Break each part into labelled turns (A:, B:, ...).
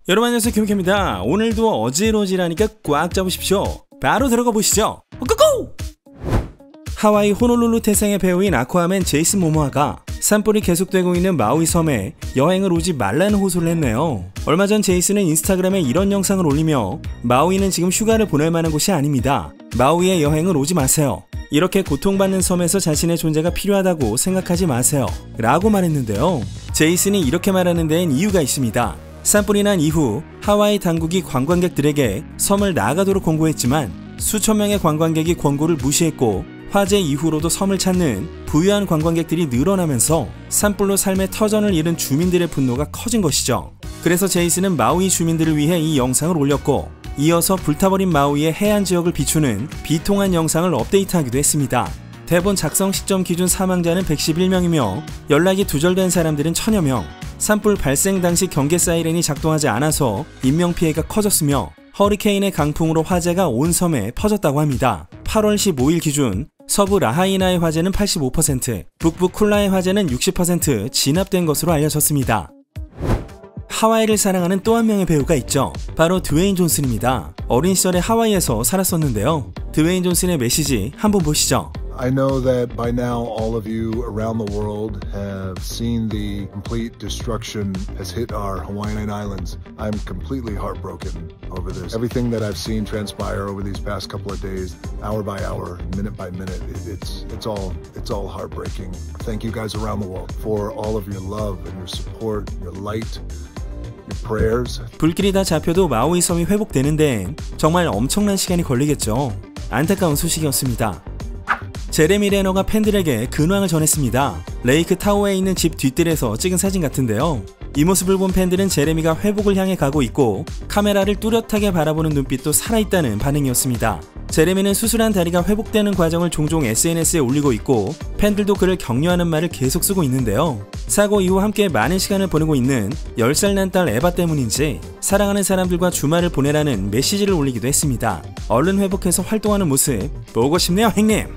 A: 여러분 안녕하세요, 김우케입니다. 오늘도 어지러지라니까 꽉 잡으십시오. 바로 들어가 보시죠. 고고! 하와이 호놀룰루 태생의 배우인 아쿠아맨 제이슨 모모아가 산불이 계속되고 있는 마우이 섬에 여행을 오지 말라는 호소를 했네요. 얼마 전 제이슨은 인스타그램에 이런 영상을 올리며 마우이는 지금 휴가를 보낼 만한 곳이 아닙니다. 마우이에 여행을 오지 마세요. 이렇게 고통받는 섬에서 자신의 존재가 필요하다고 생각하지 마세요. 라고 말했는데요. 제이슨이 이렇게 말하는 데엔 이유가 있습니다. 산불이 난 이후 하와이 당국이 관광객들에게 섬을 나가도록 권고했지만 수천 명의 관광객이 권고를 무시했고 화재 이후로도 섬을 찾는 부유한 관광객들이 늘어나면서 산불로 삶의 터전을 잃은 주민들의 분노가 커진 것이죠. 그래서 제이슨은 마우이 주민들을 위해 이 영상을 올렸고 이어서 불타버린 마우이의 해안 지역을 비추는 비통한 영상을 업데이트하기도 했습니다. 대본 작성 시점 기준 사망자는 111명이며 연락이 두절된 사람들은 1000여 명, 산불 발생 당시 경계 사이렌이 작동하지 않아서 인명피해가 커졌으며 허리케인의 강풍으로 화재가 온 섬에 퍼졌다고 합니다. 8월 15일 기준 서부 라하이나의 화재는 85%, 북부 쿨라의 화재는 60% 진압된 것으로 알려졌습니다. 하와이를 사랑하는 또 한 명의 배우가 있죠. 바로 드웨인 존슨입니다. 어린 시절에 하와이에서 살았었는데요. 드웨인 존슨의 메시지 한번 보시죠.
B: I know that by now all of you around the world have seen the complete destruction has hit our Hawaiian Islands. I'm completely heartbroken over this. Everything that I've seen transpire over these past couple of days, hour by hour, minute by minute, it's all heartbreaking. Thank you guys around the world for all of your love and your support, your light.
A: 불길이 다 잡혀도 마우이 섬이 회복되는데 정말 엄청난 시간이 걸리겠죠. 안타까운 소식이었습니다. 제레미 레너가 팬들에게 근황을 전했습니다. 레이크 타워에 있는 집 뒷뜰에서 찍은 사진 같은데요. 이 모습을 본 팬들은 제레미가 회복을 향해 가고 있고 카메라를 뚜렷하게 바라보는 눈빛도 살아있다는 반응이었습니다. 제레미는 수술한 다리가 회복되는 과정을 종종 SNS에 올리고 있고 팬들도 그를 격려하는 말을 계속 쓰고 있는데요. 사고 이후 함께 많은 시간을 보내고 있는 10살 난 딸 에바 때문인지 사랑하는 사람들과 주말을 보내라는 메시지를 올리기도 했습니다. 얼른 회복해서 활동하는 모습 보고 싶네요, 형님!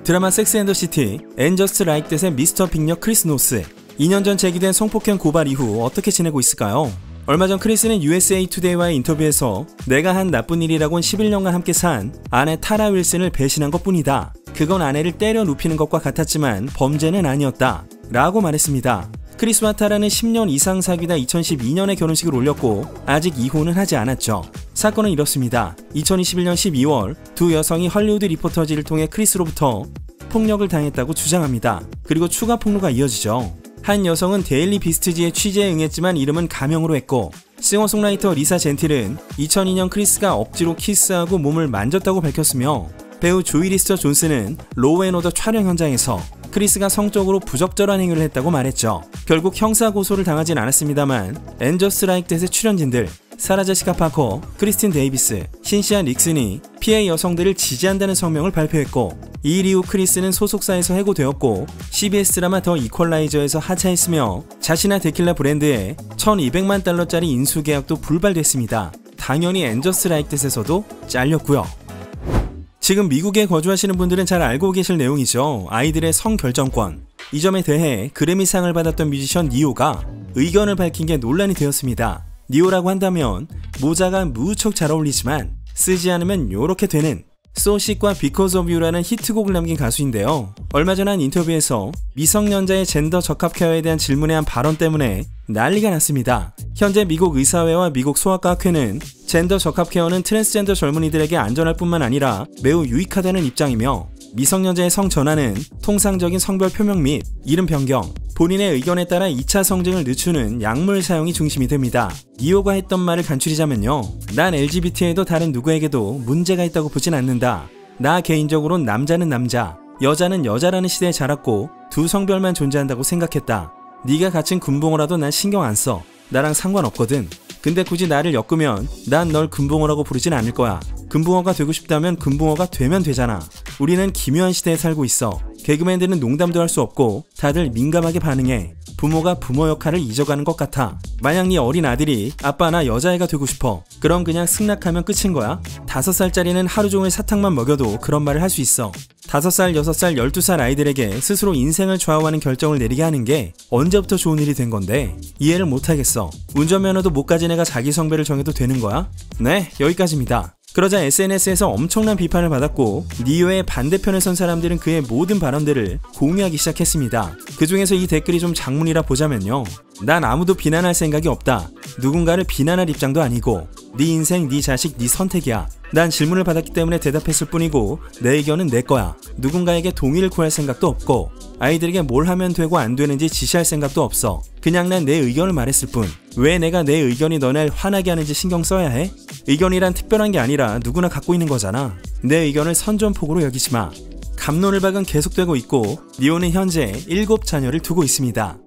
A: 드라마 섹스 앤 더 시티, 앤 저스트 라이크 댓의 미스터 빅녀 크리스 노스. 2년 전 제기된 성폭행 고발 이후 어떻게 지내고 있을까요? 얼마 전 크리스는 USA 투데이와의 인터뷰에서 내가 한 나쁜 일이라곤 11년간 함께 산 아내 타라 윌슨을 배신한 것뿐이다. 그건 아내를 때려 눕히는 것과 같았지만 범죄는 아니었다. 라고 말했습니다. 크리스와 타라는 10년 이상 사귀다 2012년에 결혼식을 올렸고 아직 이혼은 하지 않았죠. 사건은 이렇습니다. 2021년 12월 두 여성이 헐리우드 리포터지를 통해 크리스로부터 폭력을 당했다고 주장합니다. 그리고 추가 폭로가 이어지죠. 한 여성은 데일리 비스트지의 취재에 응했지만 이름은 가명으로 했고 싱어송라이터 리사 젠틸은 2002년 크리스가 억지로 키스하고 몸을 만졌다고 밝혔으며 배우 조이 리스터 존슨은 로우 앤 오더 촬영 현장에서 크리스가 성적으로 부적절한 행위를 했다고 말했죠. 결국 형사 고소를 당하진 않았습니다만 앤 저스트 라이크 댓의 출연진들 사라 제시카 파커, 크리스틴 데이비스, 신시아 닉슨이 피해 여성들을 지지한다는 성명을 발표했고 이 일 이후 크리스는 소속사에서 해고되었고 CBS 드라마 더 이퀄라이저에서 하차했으며 자신의 데킬라 브랜드에 $1200만 인수 계약도 불발됐습니다. 당연히 앤 저스트 라이크 댓에서도 잘렸고요. 지금 미국에 거주하시는 분들은 잘 알고 계실 내용이죠. 아이들의 성결정권. 이 점에 대해 그래미상을 받았던 뮤지션 니오가 의견을 밝힌 게 논란이 되었습니다. 니오라고 한다면 모자가 무척 잘 어울리지만 쓰지 않으면 요렇게 되는 So Sick과 Because of You라는 히트곡을 남긴 가수인데요. 얼마 전 한 인터뷰에서 미성년자의 젠더 적합 케어에 대한 질문에 한 발언 때문에 난리가 났습니다. 현재 미국 의사회와 미국 소아과 학회는 젠더 적합 케어는 트랜스젠더 젊은이들에게 안전할 뿐만 아니라 매우 유익하다는 입장이며 미성년자의 성 전환은 통상적인 성별 표명 및 이름 변경, 본인의 의견에 따라 2차 성징을 늦추는 약물 사용이 중심이 됩니다. 니오가 했던 말을 간추리자면요. 난 LGBT에도 다른 누구에게도 문제가 있다고 보진 않는다. 나 개인적으로는 남자는 남자, 여자는 여자라는 시대에 자랐고 두 성별만 존재한다고 생각했다. 네가 갇힌 금붕어라도 난 신경 안 써. 나랑 상관없거든. 근데 굳이 나를 엮으면 난 널 금붕어라고 부르진 않을 거야. 금붕어가 되고 싶다면 금붕어가 되면 되잖아. 우리는 기묘한 시대에 살고 있어. 개그맨들은 농담도 할 수 없고 다들 민감하게 반응해. 부모가 부모 역할을 잊어가는 것 같아. 만약 네 어린 아들이 아빠 나 여자애가 되고 싶어. 그럼 그냥 승낙하면 끝인 거야? 5살짜리는 하루 종일 사탕만 먹여도 그런 말을 할 수 있어. 5살, 6살, 12살 아이들에게 스스로 인생을 좌우하는 결정을 내리게 하는 게 언제부터 좋은 일이 된 건데 이해를 못하겠어. 운전면허도 못 가진 애가 자기 성별을 정해도 되는 거야? 네, 여기까지입니다. 그러자 SNS에서 엄청난 비판을 받았고 니오의 반대편에 선 사람들은 그의 모든 발언들을 공유하기 시작했습니다. 그 중에서 이 댓글이 좀 장문이라 보자면요. 난 아무도 비난할 생각이 없다. 누군가를 비난할 입장도 아니고 네 인생, 네 자식, 네 선택이야. 난 질문을 받았기 때문에 대답했을 뿐이고 내 의견은 내 거야. 누군가에게 동의를 구할 생각도 없고 아이들에게 뭘 하면 되고 안 되는지 지시할 생각도 없어. 그냥 난 내 의견을 말했을 뿐. 왜 내가 내 의견이 너네 화나게 하는지 신경 써야 해? 의견이란 특별한 게 아니라 누구나 갖고 있는 거잖아. 내 의견을 선전포고로 여기지 마. 갑론을박은 계속되고 있고 니오는 현재 7자녀를 두고 있습니다.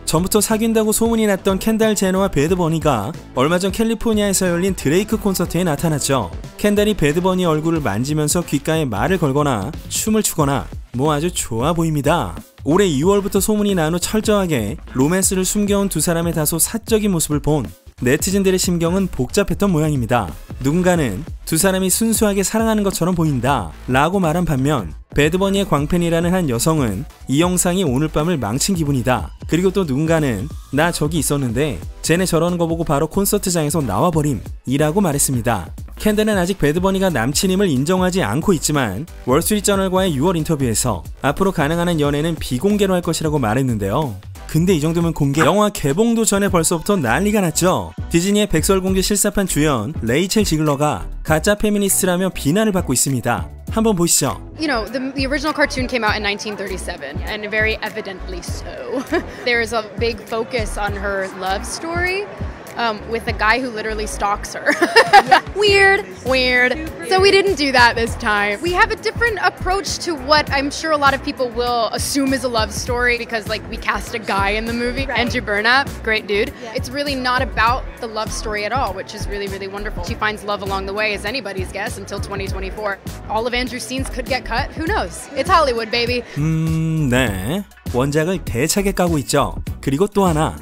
A: 전부터 사귄다고 소문이 났던 켄달 제너와 배드버니가 얼마 전 캘리포니아에서 열린 드레이크 콘서트에 나타났죠. 켄달이 배드버니 얼굴을 만지면서 귓가에 말을 걸거나 춤을 추거나 뭐 아주 좋아 보입니다. 올해 2월부터 소문이 난 후 철저하게 로맨스를 숨겨온 두 사람의 다소 사적인 모습을 본 네티즌들의 심경은 복잡했던 모양입니다. 누군가는 두 사람이 순수하게 사랑하는 것처럼 보인다 라고 말한 반면 배드버니의 광팬이라는 한 여성은 이 영상이 오늘 밤을 망친 기분이다. 그리고 또 누군가는 나 저기 있었는데 쟤네 저러는 거 보고 바로 콘서트장에서 나와버림 이라고 말했습니다. 켄달은 아직 배드버니가 남친임을 인정하지 않고 있지만 월스트리트저널과의 6월 인터뷰에서 앞으로 가능한 한 연애는 비공개로 할 것이라고 말했는데요. 근데 이 정도면 공개? 영화 개봉도 전에 벌써부터 난리가 났죠. 디즈니의 백설공주 실사판 주연 레이첼 지글러가 가짜 페미니스트라며 비난을 받고 있습니다. 한번 보시죠.
C: You know, the original cartoon came out in 1937, and very evidently so. There's a big focus on her love story. With a guy who literally stalks her. Weird. So we didn't do that this time. We have a different approach to what I'm sure a lot of people will assume is a love story because like we cast a guy in the movie, right. Andrew Burnap, great dude. Yeah. It's really not about the love story at all, which is really, really wonderful. She finds love along the way, as anybody's guess, until 2024. All of Andrew's scenes could get cut. Who knows? It's Hollywood, baby.
A: 네. 원작을 대차게 까고 있죠. 그리고 또 하나.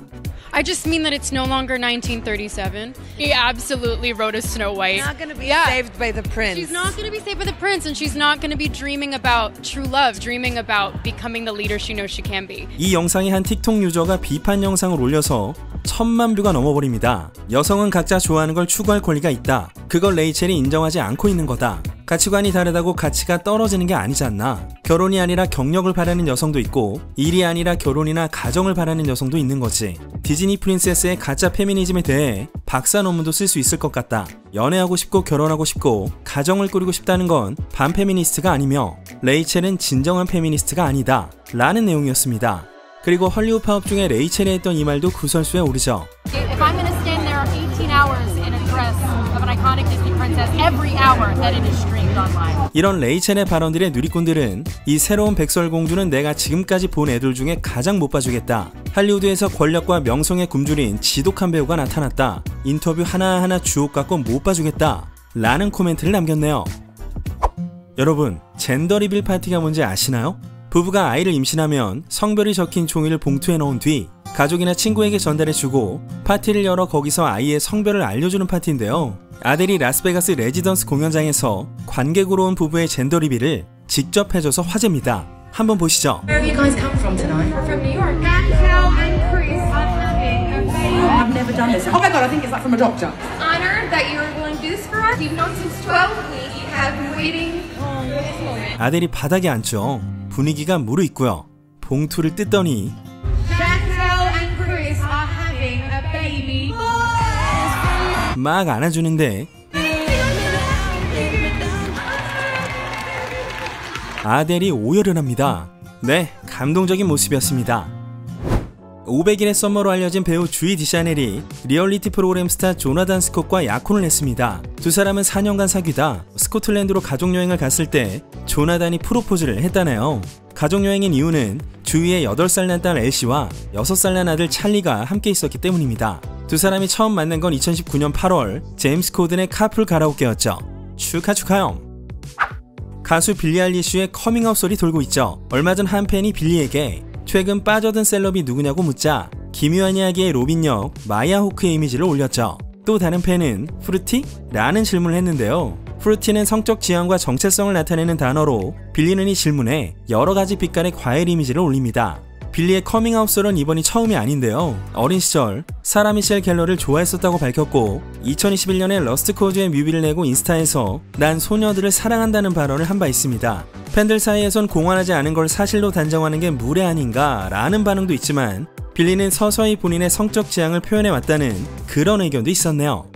C: I just mean that it's no longer 1937. He absolutely wrote a Snow White.
D: She's not going to be saved by the prince.
C: She's not going to be saved by the prince, and she's not going to be dreaming about true love, dreaming about becoming the leader she knows she can be.
A: 이 영상이 한 틱톡 유저가 비판 영상을 올려서 1000만 뷰가 넘어버립니다. 여성은 각자 좋아하는 걸 추구할 권리가 있다. 그걸 레이첼이 인정하지 않고 있는 거다. 가치관이 다르다고 가치가 떨어지는 게 아니지 않나. 결혼이 아니라 경력을 바라는 여성도 있고 일이 아니라 결혼이나 가정을 바라는 여성도 있는 거지. 디즈니 프린세스의 가짜 페미니즘에 대해 박사 논문도 쓸 수 있을 것 같다. 연애하고 싶고 결혼하고 싶고 가정을 꾸리고 싶다는 건 반페미니스트가 아니며 레이첼은 진정한 페미니스트가 아니다 라는 내용이었습니다. 그리고 헐리우드 파업 중에 레이첼이 했던 이 말도 구설수에 오르죠.
C: If I'm gonna stand there 18 hours in a dress of an iconic Disney princess every hour that it is streamed online.
A: 이런 레이첼의 발언들의 누리꾼들은 이 새로운 백설공주는 내가 지금까지 본 애들 중에 가장 못 봐주겠다. 할리우드에서 권력과 명성에 굶주린 지독한 배우가 나타났다. 인터뷰 하나하나 주옥 같고 못 봐주겠다 라는 코멘트를 남겼네요. 여러분, 젠더 리빌 파티가 뭔지 아시나요? 부부가 아이를 임신하면 성별이 적힌 종이를 봉투에 넣은 뒤 가족이나 친구에게 전달해주고 파티를 열어 거기서 아이의 성별을 알려주는 파티인데요. 아델이 라스베가스 레지던스 공연장에서 관객으로 온 부부의 젠더 리빌을 직접 해줘서 화제입니다. 한번 보시죠.
E: Where have you guys come from tonight?
F: From New York. Chantel and Chris are having a baby.
E: I've never done this. Oh my god, I think it's like from a doctor.
F: Honored that you are willing to do this for us. We've known since 12 weeks. You have been waiting for this moment.
A: 아델이 바닥에 앉죠. 분위기가 무르익고요. 봉투를 뜯더니
F: Chantel and Chris are having a baby.
A: 막 안아주는데 아델이 오열을 합니다. 네, 감동적인 모습이었습니다. 500일의 썸머로 알려진 배우 주이 디샤넬이 리얼리티 프로그램 스타 조나단 스콧과 약혼을 했습니다. 두 사람은 4년간 사귀다 스코틀랜드로 가족여행을 갔을 때 조나단이 프로포즈를 했다네요. 가족여행인 이유는 주이의 8살 난 딸 엘시와 6살 난 아들 찰리가 함께 있었기 때문입니다. 두 사람이 처음 만난 건 2019년 8월 제임스 코든의 카풀 가라오케였죠. 축하요. 가수 빌리 아일리시의 커밍아웃 소리 돌고 있죠. 얼마 전 한 팬이 빌리에게 최근 빠져든 셀럽이 누구냐고 묻자 기묘한 이야기의 로빈 역 마야 호크의 이미지를 올렸죠. 또 다른 팬은 프루티? 라는 질문을 했는데요. 프루티는 성적 지향과 정체성을 나타내는 단어로 빌리는 이 질문에 여러가지 빛깔의 과일 이미지를 올립니다. 빌리의 커밍아웃설은 이번이 처음이 아닌데요. 어린 시절 사라 미셸 갤러를 좋아했었다고 밝혔고 2021년에 러스트 코즈의 뮤비를 내고 인스타에서 난 소녀들을 사랑한다는 발언을 한 바 있습니다. 팬들 사이에선 공언하지 않은 걸 사실로 단정하는 게 무례 아닌가 라는 반응도 있지만 빌리는 서서히 본인의 성적 지향을 표현해왔다는 그런 의견도 있었네요.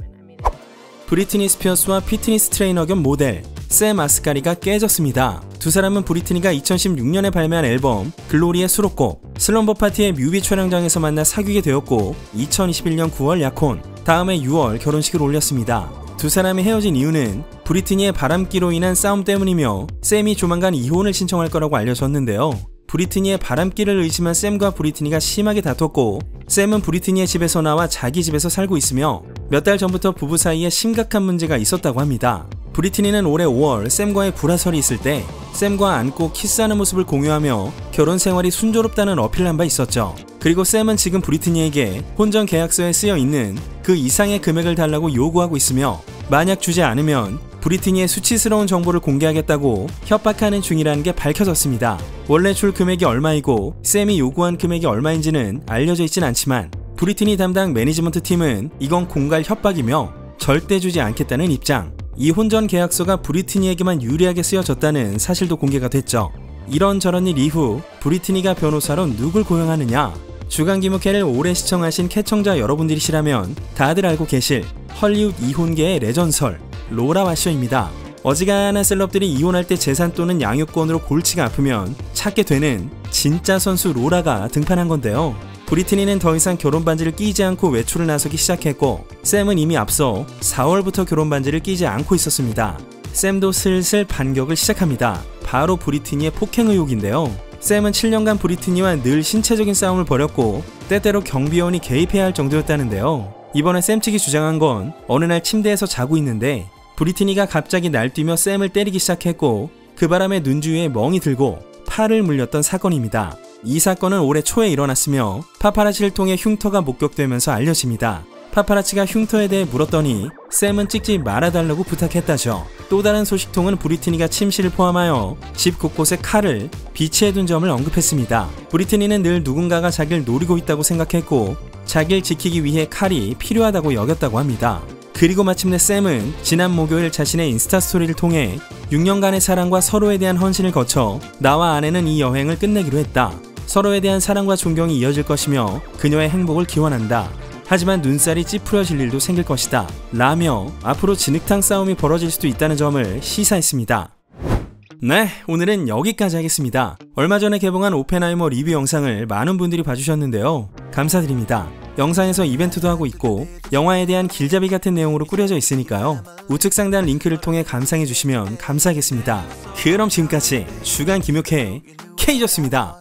A: 브리트니 스피어스와 피트니스 트레이너 겸 모델 샘 아스가리가 깨졌습니다. 두 사람은 브리트니가 2016년에 발매한 앨범 글로리의 수록곡 슬럼버 파티의 뮤비 촬영장에서 만나 사귀게 되었고 2021년 9월 약혼, 다음해 6월 결혼식을 올렸습니다. 두 사람이 헤어진 이유는 브리트니의 바람기로 인한 싸움 때문이며 샘이 조만간 이혼을 신청할 거라고 알려졌는데요. 브리트니의 바람기를 의심한 샘과 브리트니가 심하게 다퉜고 샘은 브리트니의 집에서 나와 자기 집에서 살고 있으며 몇 달 전부터 부부 사이에 심각한 문제가 있었다고 합니다. 브리트니는 올해 5월 샘과의 불화설이 있을 때 샘과 안고 키스하는 모습을 공유하며 결혼 생활이 순조롭다는 어필을 한 바 있었죠. 그리고 샘은 지금 브리트니에게 혼전 계약서에 쓰여 있는 그 이상의 금액을 달라고 요구하고 있으며 만약 주지 않으면 브리트니의 수치스러운 정보를 공개하겠다고 협박하는 중이라는 게 밝혀졌습니다. 원래 줄 금액이 얼마이고 샘이 요구한 금액이 얼마인지는 알려져 있진 않지만 브리트니 담당 매니지먼트 팀은 이건 공갈 협박이며 절대 주지 않겠다는 입장. 이 혼전 계약서가 브리트니에게만 유리하게 쓰여졌다는 사실도 공개가 됐죠. 이런저런 일 이후 브리트니가 변호사로 누굴 고용하느냐? 주간 기무캐를 오래 시청하신 캐청자 여러분들이시라면 다들 알고 계실 헐리우드 이혼계의 레전설 로라 와셔입니다. 어지간한 셀럽들이 이혼할 때 재산 또는 양육권으로 골치가 아프면 찾게 되는 진짜 선수 로라가 등판한 건데요. 브리트니는 더 이상 결혼 반지를 끼지 않고 외출을 나서기 시작했고 샘은 이미 앞서 4월부터 결혼 반지를 끼지 않고 있었습니다. 샘도 슬슬 반격을 시작합니다. 바로 브리트니의 폭행 의혹인데요. 샘은 7년간 브리트니와 늘 신체적인 싸움을 벌였고 때때로 경비원이 개입해야 할 정도였다는데요. 이번에 샘 측이 주장한 건 어느 날 침대에서 자고 있는데 브리트니가 갑자기 날뛰며 샘을 때리기 시작했고 그 바람에 눈 주위에 멍이 들고 팔을 물렸던 사건입니다. 이 사건은 올해 초에 일어났으며 파파라치를 통해 흉터가 목격되면서 알려집니다. 파파라치가 흉터에 대해 물었더니 샘은 찍지 말아달라고 부탁했다죠. 또 다른 소식통은 브리트니가 침실을 포함하여 집 곳곳에 칼을 비치해둔 점을 언급했습니다. 브리트니는 늘 누군가가 자기를 노리고 있다고 생각했고 자기를 지키기 위해 칼이 필요하다고 여겼다고 합니다. 그리고 마침내 샘은 지난 목요일 자신의 인스타 스토리를 통해 6년간의 사랑과 서로에 대한 헌신을 거쳐 나와 아내는 이 여행을 끝내기로 했다. 서로에 대한 사랑과 존경이 이어질 것이며 그녀의 행복을 기원한다. 하지만 눈살이 찌푸려질 일도 생길 것이다. 라며 앞으로 진흙탕 싸움이 벌어질 수도 있다는 점을 시사했습니다. 네, 오늘은 여기까지 하겠습니다. 얼마 전에 개봉한 오펜하이머 리뷰 영상을 많은 분들이 봐주셨는데요. 감사드립니다. 영상에서 이벤트도 하고 있고 영화에 대한 길잡이 같은 내용으로 꾸려져 있으니까요. 우측 상단 링크를 통해 감상해주시면 감사하겠습니다. 그럼 지금까지 주간 김효케의 K였습니다.